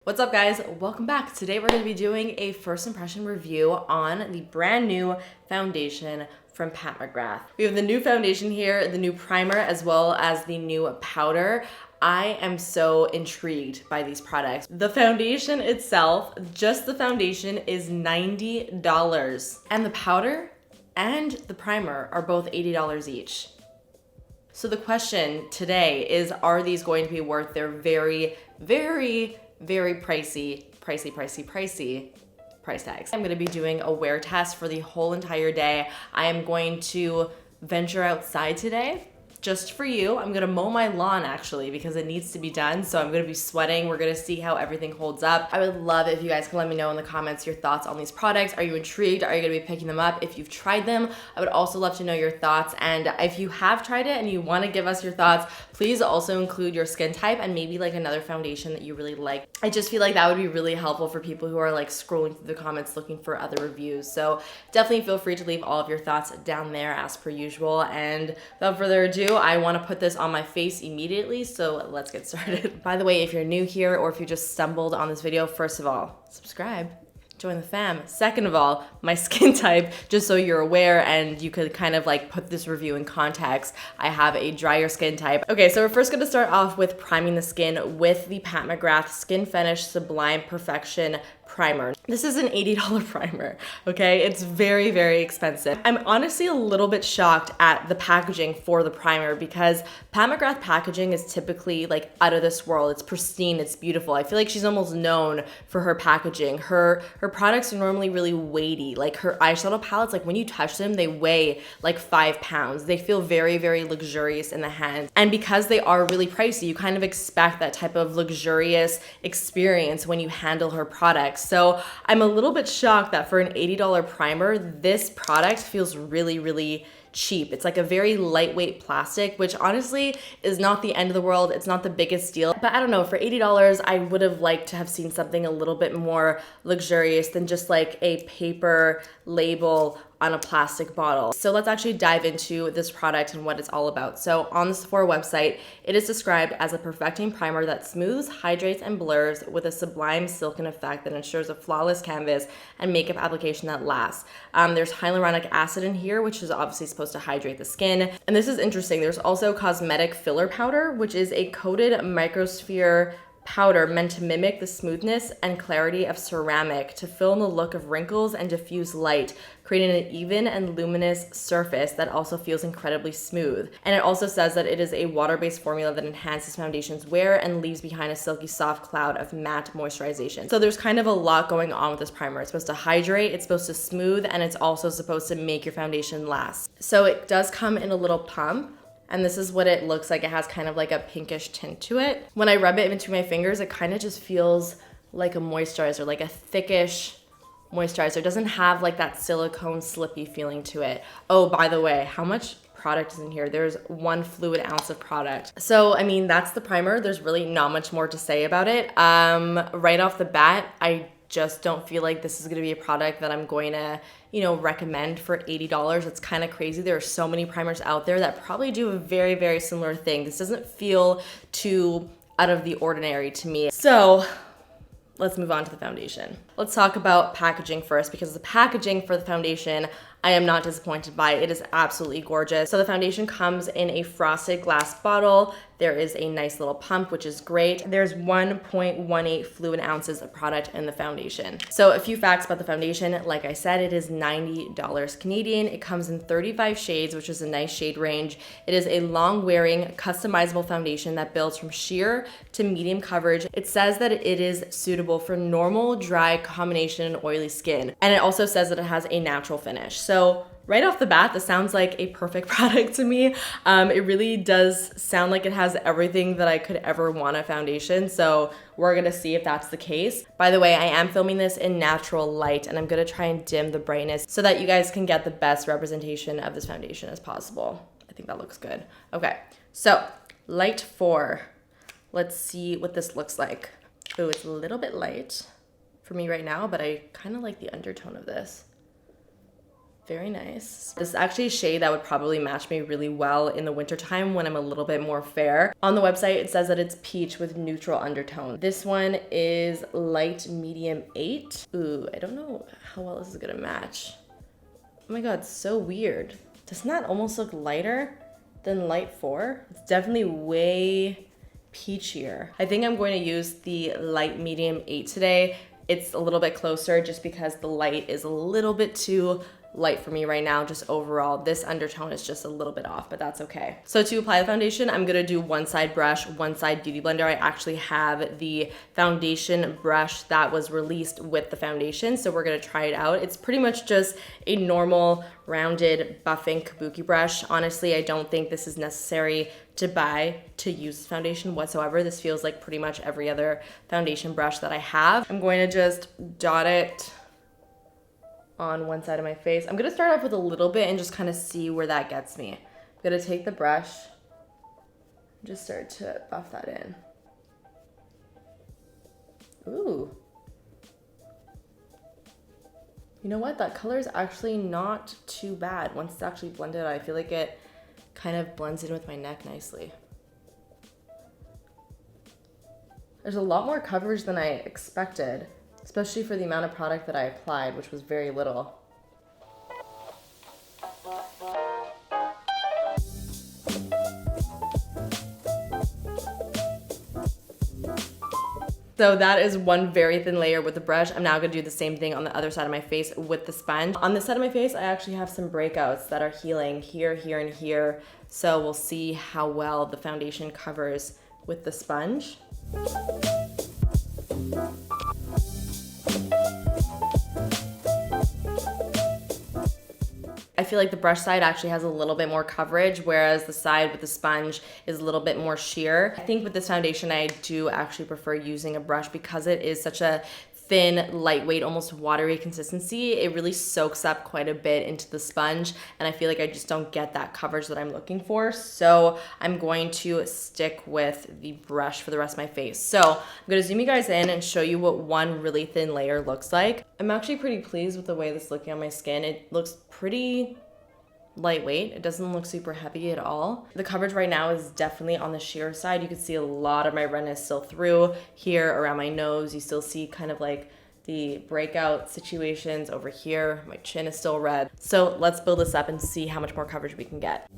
What's up, guys? Welcome back. Today we're going to be doing a first impression review on the brand new foundation from Pat McGrath. We have the new foundation here, the new primer, as well as the new powder. I am so intrigued by these products. The foundation itself, just the foundation, is $90. And the powder and the primer are both $80 each. So the question today is, are these going to be worth their very pricey price tags? I'm gonna be doing a wear test for the whole entire day. I am going to venture outside today just for you. I'm gonna mow my lawn actually because it needs to be done. So I'm gonna be sweating. We're gonna see how everything holds up. I would love if you guys can let me know in the comments your thoughts on these products. Are you intrigued? Are you gonna be picking them up? If you've tried them, I would also love to know your thoughts. And if you have tried it and you wanna give us your thoughts, please also include your skin type and maybe like another foundation that you really like. I just feel like that would be really helpful for people who are like scrolling through the comments looking for other reviews. So definitely feel free to leave all of your thoughts down there as per usual. And without further ado, I want to put this on my face immediately, so let's get started. By the way, if you're new here or if you just stumbled on this video, first of all, subscribe. Join the fam. Second of all, my skin type, just so you're aware and you could kind of like put this review in context, I have a drier skin type. Okay, so we're first gonna start off with priming the skin with the Pat McGrath Skin Fetish Sublime Perfection Primer. This is an $80 primer, okay? It's very expensive. I'm honestly a little bit shocked at the packaging for the primer because Pat McGrath packaging is typically like out of this world. It's pristine, it's beautiful. I feel like she's almost known for her packaging. Her products are normally really weighty. Like her eyeshadow palettes, like when you touch them, they weigh like 5 pounds. They feel very luxurious in the hand. And because they are really pricey, you kind of expect that type of luxurious experience when you handle her products. So I'm a little bit shocked that for an $80 primer, this product feels really cheap. It's like a very lightweight plastic, which honestly is not the end of the world. It's not the biggest deal, but I don't know, for $80, I would have liked to have seen something a little bit more luxurious than just like a paper label on a plastic bottle. So let's actually dive into this product and what it's all about. So on the Sephora website, it is described as a perfecting primer that smooths, hydrates, and blurs with a sublime silken effect that ensures a flawless canvas and makeup application that lasts. There's hyaluronic acid in here, which is obviously supposed to hydrate the skin. And this is interesting. There's also cosmetic filler powder, which is a coated microsphere powder meant to mimic the smoothness and clarity of ceramic to fill in the look of wrinkles and diffuse light, creating an even and luminous surface that also feels incredibly smooth. And it also says that it is a water-based formula that enhances foundation's wear and leaves behind a silky soft cloud of matte moisturization. So there's kind of a lot going on with this primer. It's supposed to hydrate, it's supposed to smooth, and it's also supposed to make your foundation last. So it does come in a little pump. And this is what it looks like. It has kind of like a pinkish tint to it. When I rub it into my fingers, it kind of just feels like a moisturizer, like a thickish moisturizer. It doesn't have like that silicone slippy feeling to it. Oh, by the way, how much product is in here? There's 1 fluid ounce of product. So, I mean, that's the primer. There's really not much more to say about it. Right off the bat, I just don't feel like this is gonna be a product that I'm going to, recommend for $80. It's kind of crazy. There are so many primers out there that probably do a very similar thing. This doesn't feel too out of the ordinary to me. So let's move on to the foundation. Let's talk about packaging first because the packaging for the foundation, I am not disappointed by. It is absolutely gorgeous. So the foundation comes in a frosted glass bottle. There is a nice little pump, which is great. There's 1.18 fluid ounces of product in the foundation. So a few facts about the foundation. Like I said, it is $90 Canadian. It comes in 35 shades, which is a nice shade range. It is a long-wearing, customizable foundation that builds from sheer to medium coverage. It says that it is suitable for normal, dry, combination, and oily skin. And it also says that it has a natural finish. So right off the bat, this sounds like a perfect product to me. It really does sound like it has everything that I could ever want a foundation. So we're gonna see if that's the case. By the way, I am filming this in natural light and I'm gonna try and dim the brightness so that you guys can get the best representation of this foundation as possible. I think that looks good. Okay, so light 4. Let's see what this looks like. Oh, it's a little bit light for me right now, but I kind of like the undertone of this. Very nice. This is actually a shade that would probably match me really well in the wintertime when I'm a little bit more fair. On the website, it says that it's peach with neutral undertone. This one is light medium 8. Ooh, I don't know how well this is gonna match. Oh my God, so weird. Doesn't that almost look lighter than light 4? It's definitely way peachier. I think I'm going to use the light medium 8 today. It's a little bit closer just because the light is a little bit too light for me right now. Just overall, this undertone is just a little bit off, but that's okay. So to apply the foundation, I'm gonna do one side brush, one side beauty blender. I actually have the foundation brush that was released with the foundation, so we're gonna try it out. It's pretty much just a normal rounded buffing kabuki brush. Honestly, I don't think this is necessary to buy to use this foundation whatsoever. This feels like pretty much every other foundation brush that I have. I'm going to just dot it on one side of my face. I'm gonna start off with a little bit and just kind of see where that gets me. I'm gonna take the brush and just start to buff that in. Ooh. You know what? That color is actually not too bad. Once it's actually blended out, I feel like it kind of blends in with my neck nicely. There's a lot more coverage than I expected, especially for the amount of product that I applied, which was very little. So that is one very thin layer with the brush. I'm now gonna do the same thing on the other side of my face with the sponge. On this side of my face, I actually have some breakouts that are healing here, here, and here. So we'll see how well the foundation covers with the sponge. I feel like the brush side actually has a little bit more coverage, whereas the side with the sponge is a little bit more sheer. I think with this foundation, I do actually prefer using a brush because it is such a thin, lightweight, almost watery consistency. It really soaks up quite a bit into the sponge, and I feel like I just don't get that coverage that I'm looking for. So I'm going to stick with the brush for the rest of my face. So I'm gonna zoom you guys in and show you what one really thin layer looks like. I'm actually pretty pleased with the way this is looking on my skin. It looks pretty lightweight. It doesn't look super heavy at all. The coverage right now is definitely on the sheer side. You can see a lot of my redness still through here around my nose. You still see kind of like the breakout situations over here. My chin is still red. So let's build this up and see how much more coverage we can get.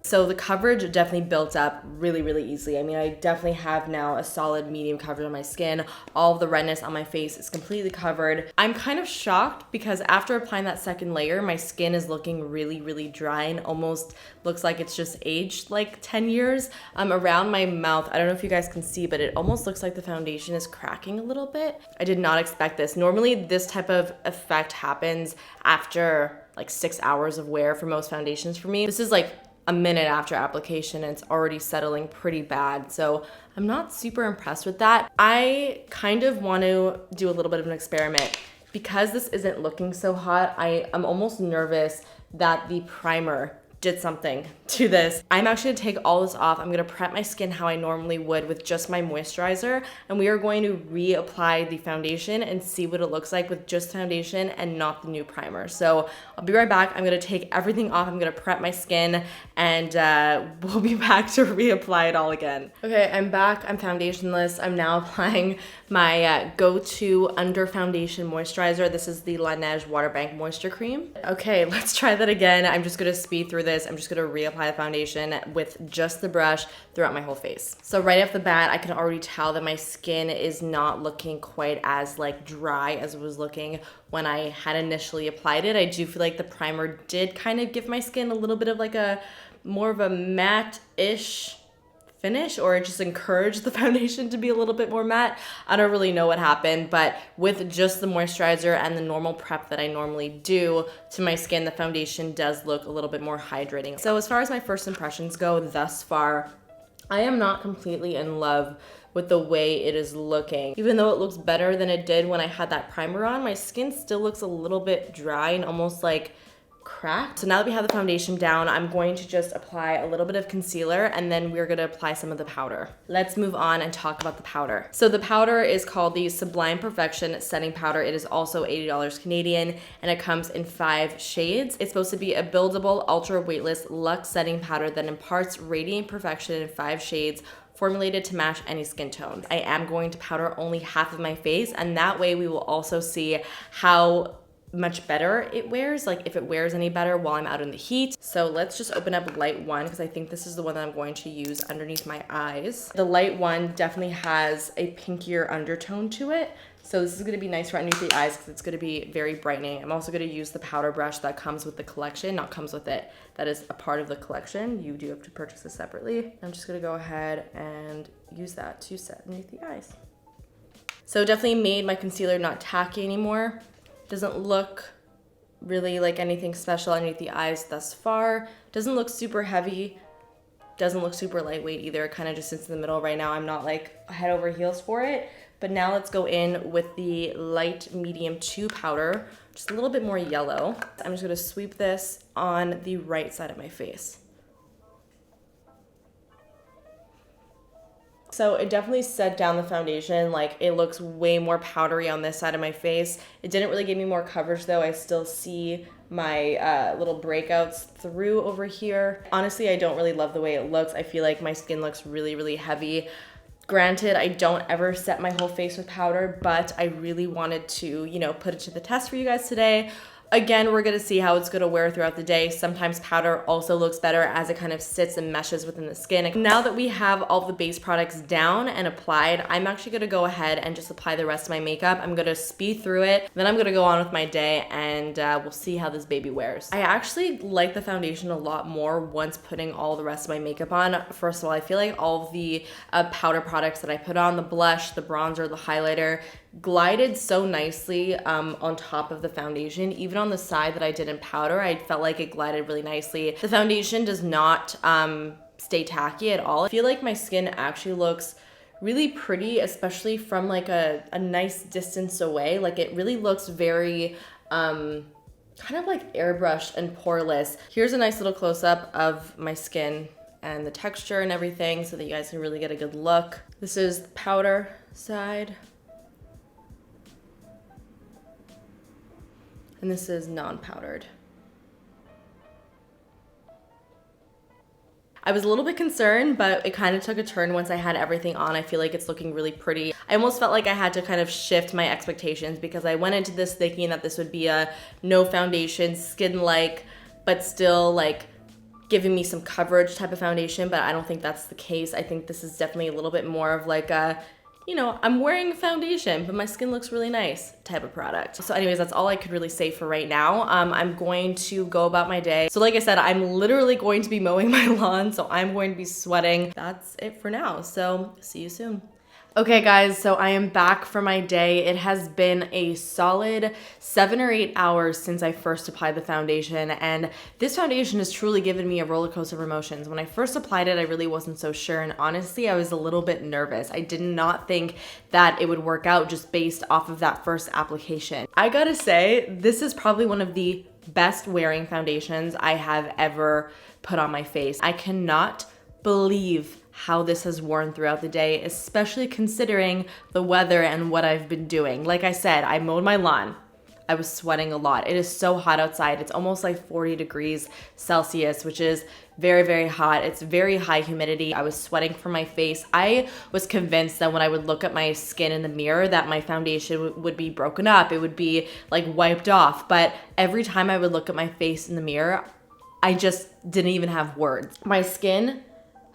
So the coverage definitely built up really, really easily. I mean, I definitely have now a solid medium coverage on my skin. All of the redness on my face is completely covered. I'm kind of shocked because after applying that second layer, my skin is looking really, really dry and almost looks like it's just aged like 10 years. Around my mouth, I don't know if you guys can see, but it almost looks like the foundation is cracking a little bit. I did not expect this. Normally, this type of effect happens after like 6 hours of wear for most foundations for me. This is like a minute after application and it's already settling pretty bad. So I'm not super impressed with that. I kind of want to do a little bit of an experiment. Because this isn't looking so hot, I'm almost nervous that the primer did something to this. I'm actually gonna take all this off. I'm gonna prep my skin how I normally would with just my moisturizer, and we are going to reapply the foundation and see what it looks like with just foundation and not the new primer. So I'll be right back. I'm gonna take everything off. I'm gonna prep my skin, and we'll be back to reapply it all again. Okay, I'm back. I'm foundationless. I'm now applying my go-to under foundation moisturizer. This is the Laneige Water Bank Moisture Cream. Okay, let's try that again. I'm just gonna speed through this. I'm just gonna reapply the foundation with just the brush throughout my whole face. So right off the bat, I can already tell that my skin is not looking quite as like dry as it was looking when I had initially applied it. I do feel like the primer did kind of give my skin a little bit of like a more of a matte-ish finish, or it just encouraged the foundation to be a little bit more matte. I don't really know what happened, but with just the moisturizer and the normal prep that I normally do to my skin, the foundation does look a little bit more hydrating. So as far as my first impressions go thus far, I am not completely in love with the way it is looking. Even though it looks better than it did when I had that primer on, my skin still looks a little bit dry and almost like cracked. So now that we have the foundation down, I'm going to just apply a little bit of concealer and then we're gonna apply some of the powder. Let's move on and talk about the powder. So the powder is called the Sublime Perfection Setting Powder. It is also $80 Canadian and it comes in 5 shades. It's supposed to be a buildable, ultra weightless luxe setting powder that imparts radiant perfection in 5 shades, formulated to match any skin tone. I am going to powder only half of my face, and that way we will also see how much better it wears, like if it wears any better while I'm out in the heat. So let's just open up light one because I think this is the one that I'm going to use underneath my eyes. The light one definitely has a pinkier undertone to it. So this is gonna be nice for underneath the eyes because it's gonna be very brightening. I'm also gonna use the powder brush that comes with the collection, not comes with it, that is a part of the collection. You do have to purchase this separately. I'm just gonna go ahead and use that to set underneath the eyes. So definitely made my concealer not tacky anymore. Doesn't look really like anything special underneath the eyes thus far. Doesn't look super heavy. Doesn't look super lightweight either. It kind of just sits in the middle right now. I'm not like head over heels for it. But now let's go in with the light medium 2 powder, just a little bit more yellow. I'm just gonna sweep this on the right side of my face. So it definitely set down the foundation. Like it looks way more powdery on this side of my face. It didn't really give me more coverage though. I still see my little breakouts through over here. Honestly, I don't really love the way it looks. I feel like my skin looks really, really heavy. Granted, I don't ever set my whole face with powder, but I really wanted to, you know, put it to the test for you guys today. Again, we're gonna see how it's gonna wear throughout the day. Sometimes powder also looks better as it kind of sits and meshes within the skin. Now that we have all the base products down and applied, I'm actually gonna go ahead and just apply the rest of my makeup. I'm gonna speed through it, then I'm gonna go on with my day and we'll see how this baby wears. I actually like the foundation a lot more once putting all the rest of my makeup on. First of all, I feel like all of the powder products that I put on, the blush, the bronzer, the highlighter, glided so nicely on top of the foundation. Even on the side that I did in powder, I felt like it glided really nicely. The foundation does not stay tacky at all. I feel like my skin actually looks really pretty, especially from like a nice distance away. Like it really looks very kind of like airbrushed and poreless. Here's a nice little close-up of my skin and the texture and everything so that you guys can really get a good look. This is the powder side. And this is non-powdered. I was a little bit concerned, but it kind of took a turn once I had everything on. I feel like it's looking really pretty. I almost felt like I had to kind of shift my expectations because I went into this thinking that this would be a no foundation, skin-like, but still like giving me some coverage type of foundation, but I don't think that's the case. I think this is definitely a little bit more of like a, you know, I'm wearing foundation, but my skin looks really nice type of product. So anyways, that's all I could really say for right now. I'm going to go about my day. So like I said, I'm literally going to be mowing my lawn, so I'm going to be sweating. That's it for now. So see you soon. Okay guys, so I am back for my day. It has been a solid 7 or 8 hours since I first applied the foundation, and this foundation has truly given me a roller coaster of emotions. When I first applied it, I really wasn't so sure, and honestly, I was a little bit nervous. I did not think that it would work out just based off of that first application. I gotta say, this is probably one of the best wearing foundations I have ever put on my face. I cannot believe how this has worn throughout the day, especially considering the weather and what I've been doing. Like I said, I mowed my lawn. I was sweating a lot. It is so hot outside. It's almost like 40 degrees Celsius, which is very, very hot. It's very high humidity. I was sweating from my face. I was convinced that when I would look at my skin in the mirror that my foundation would be broken up. It would be like wiped off. But every time I would look at my face in the mirror, I just didn't even have words. My skin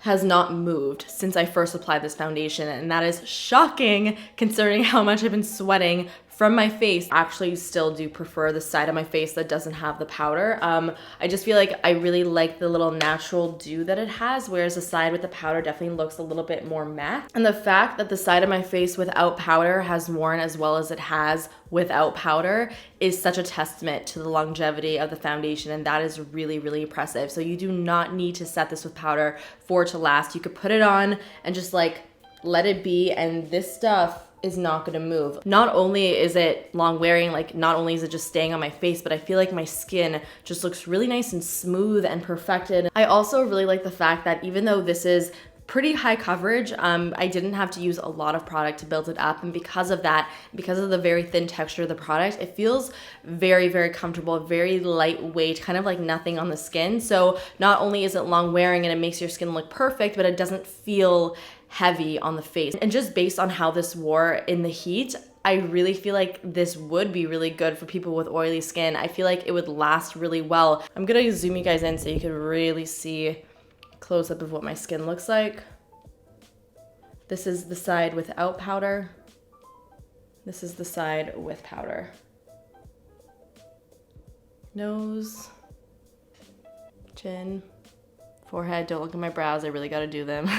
has not moved since I first applied this foundation, and that is shocking considering how much I've been sweating from my face. I actually still do prefer the side of my face that doesn't have the powder. I just feel like I really like the little natural dew that it has, whereas the side with the powder definitely looks a little bit more matte. And the fact that the side of my face without powder has worn as well as it has without powder is such a testament to the longevity of the foundation, and that is really, really impressive. So you do not need to set this with powder for it to last. You could put it on and just like let it be, and this stuff is not gonna move. Not only is it long wearing, like not only is it just staying on my face, but I feel like my skin just looks really nice and smooth and perfected. I also really like the fact that even though this is pretty high coverage, I didn't have to use a lot of product to build it up, and because of that, because of the very thin texture of the product, it feels very, very comfortable, very lightweight, kind of like nothing on the skin. So not only is it long wearing and it makes your skin look perfect, but it doesn't feel heavy on the face. And just based on how this wore in the heat, I really feel like this would be really good for people with oily skin. I feel like it would last really well. I'm gonna zoom you guys in so you can really see close up of what my skin looks like. This is the side without powder. This is the side with powder. Nose, chin, forehead. Don't look at my brows, I really gotta do them.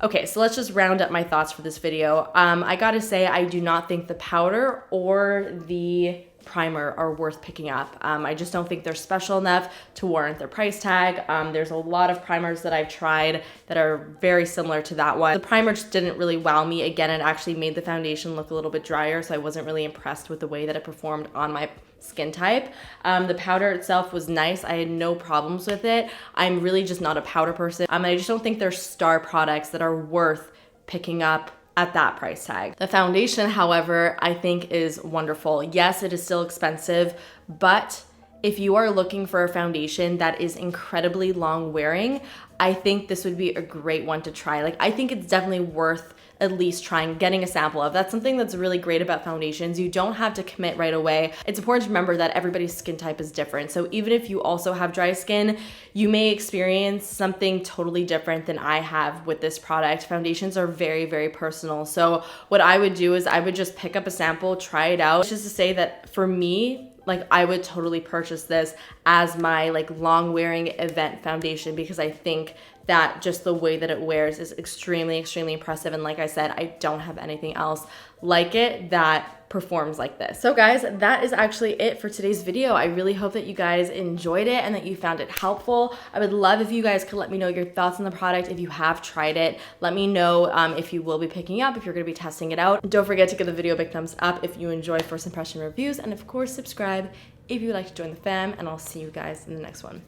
Okay, so let's just round up my thoughts for this video. I gotta say, I do not think the powder or the primer are worth picking up. I just don't think they're special enough to warrant their price tag. There's a lot of primers that I've tried that are very similar to that one. The primer just didn't really wow me. Again, it actually made the foundation look a little bit drier, so I wasn't really impressed with the way that it performed on my skin type. The powder itself was nice. I had no problems with it. I'm really just not a powder person. I just don't think they're star products that are worth picking up at that price tag. The foundation, however, I think is wonderful. Yes, it is still expensive, but if you are looking for a foundation that is incredibly long wearing, I think this would be a great one to try. Like, I think it's definitely worth at least trying, getting a sample of. That's something that's really great about foundations. You don't have to commit right away. It's important to remember that everybody's skin type is different. So even if you also have dry skin, you may experience something totally different than I have with this product. Foundations are very, very personal. So what I would do is I would just pick up a sample, try it out. Just to say that for me, like, I would totally purchase this as my like long wearing event foundation, because I think that just the way that it wears is extremely, extremely impressive. And like I said, I don't have anything else like it that performs like this. So guys, that is actually it for today's video. I really hope that you guys enjoyed it and that you found it helpful. I would love if you guys could let me know your thoughts on the product. If you have tried it, let me know if you will be picking up, if you're gonna be testing it out. Don't forget to give the video a big thumbs up if you enjoy first impression reviews, and of course subscribe if you would like to join the fam, and I'll see you guys in the next one.